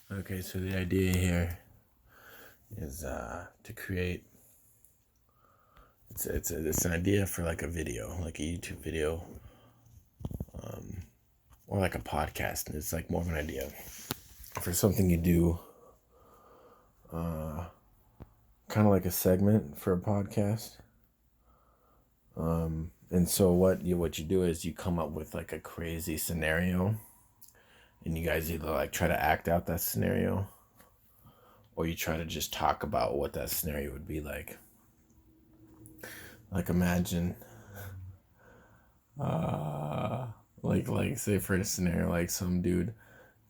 Okay, so the idea here is to create. It's an idea for like a video, like a YouTube video, or like a podcast. And it's like more of an idea for something you do, kind of like a segment for a podcast. And so what you do is you come up with like a crazy scenario, and you guys either like try to act out that scenario, or you try to just talk about what that scenario would be like. Like imagine, like say for a scenario, like some dude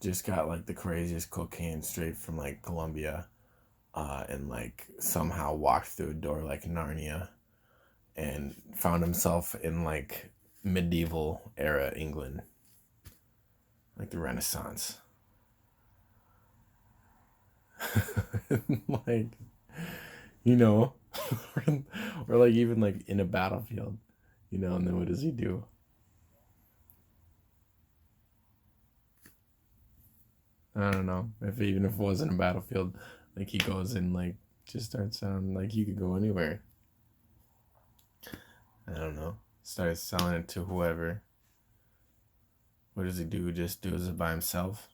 just got like the craziest cocaine straight from like Colombia, and like somehow walked through a door like Narnia, and found himself in like medieval era England, like the Renaissance. Like, you know, or like even like in a battlefield, and then what does he do? I don't know. If it wasn't a battlefield, like he goes and like just starts sounding like he could go anywhere. I don't know. Starts selling it to whoever. What does he do? Just does it by himself,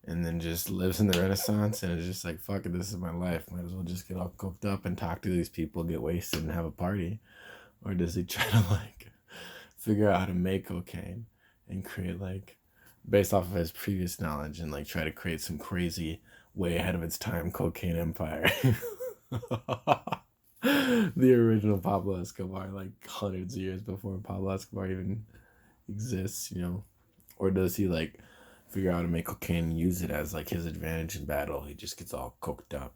and then just lives in the Renaissance, and is just like, fuck it, this is my life. Might as well just get all cooked up and talk to these people, get wasted, and have a party. Or does he try to like figure out how to make cocaine and create like based off of his previous knowledge and like try to create some crazy way ahead of its time cocaine empire? The original Pablo Escobar, like hundreds of years before Pablo Escobar even exists, or does he like figure out how to make cocaine and use it as like his advantage in battle? He just gets all coked up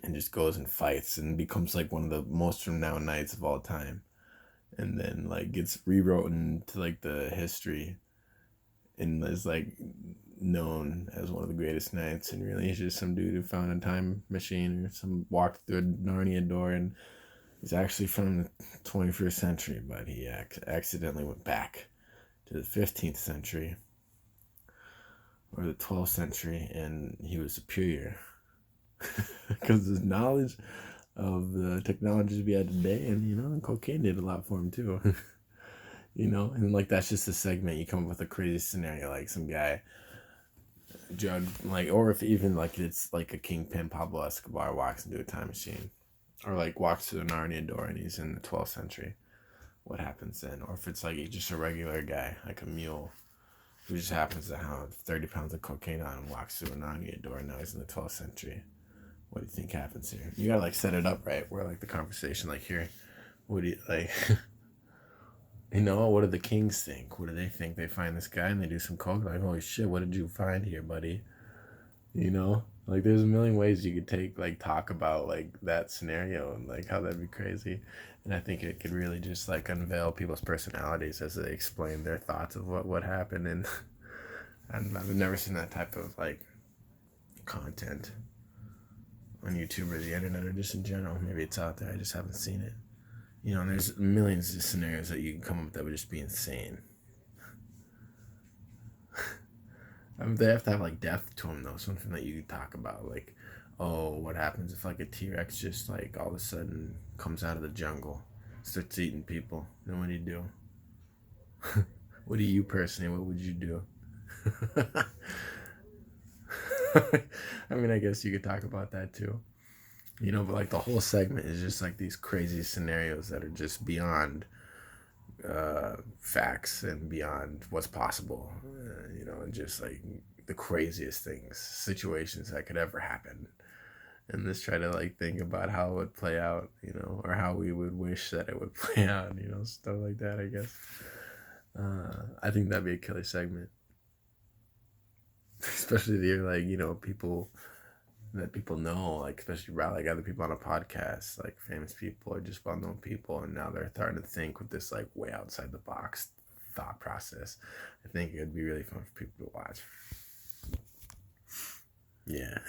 and just goes and fights and becomes like one of the most renowned knights of all time, and then like gets rewritten to like the history and is like known as one of the greatest knights, and really he's just some dude who found a time machine or some walked through a Narnia door, and he's actually from the 21st century, but he accidentally went back to the 15th century or the 12th century, and he was superior because his knowledge of the technologies we had today, and cocaine did a lot for him too. And like that's just a segment. You come up with a crazy scenario, like some guy judge, like, or if even like it's like a kingpin, Pablo Escobar walks into a time machine, or like walks to the Narnia door and he's in the 12th century. What happens then? Or if it's like just a regular guy, like a mule, who just happens to have 30 pounds of cocaine on him, walks through a Narnia door, and now he's in the 12th century. What do you think happens here? You gotta like set it up right, where like the conversation, like here, what do you like? What do the kings think? What do they think? They find this guy and they do some coke. Like, holy shit, what did you find here, buddy? Like there's a million ways you could like talk about like that scenario and like how that'd be crazy. And I think it could really just like unveil people's personalities as they explain their thoughts of what happened. And I've never seen that type of like content on YouTube or the internet or just in general. Maybe it's out there, I just haven't seen it. And there's millions of scenarios that you can come up with that would just be insane. They have to have like depth to them though, something that you can talk about, like, oh, what happens if like a T-Rex just like all of a sudden comes out of the jungle, starts eating people? Then what do you do? What do you personally? What would you do? I mean, I guess you could talk about that too. But like the whole segment is just like these crazy scenarios that are just beyond facts and beyond what's possible, and just like the craziest things, situations that could ever happen. And just try to like think about how it would play out, or how we would wish that it would play out, stuff like that, I guess. I think that'd be a killer segment. Especially if you're like, people that people know, like especially about like other people on a podcast, like famous people or just well-known people, and now they're starting to think with this like way outside the box thought process. I think it would be really fun for people to watch. Yeah.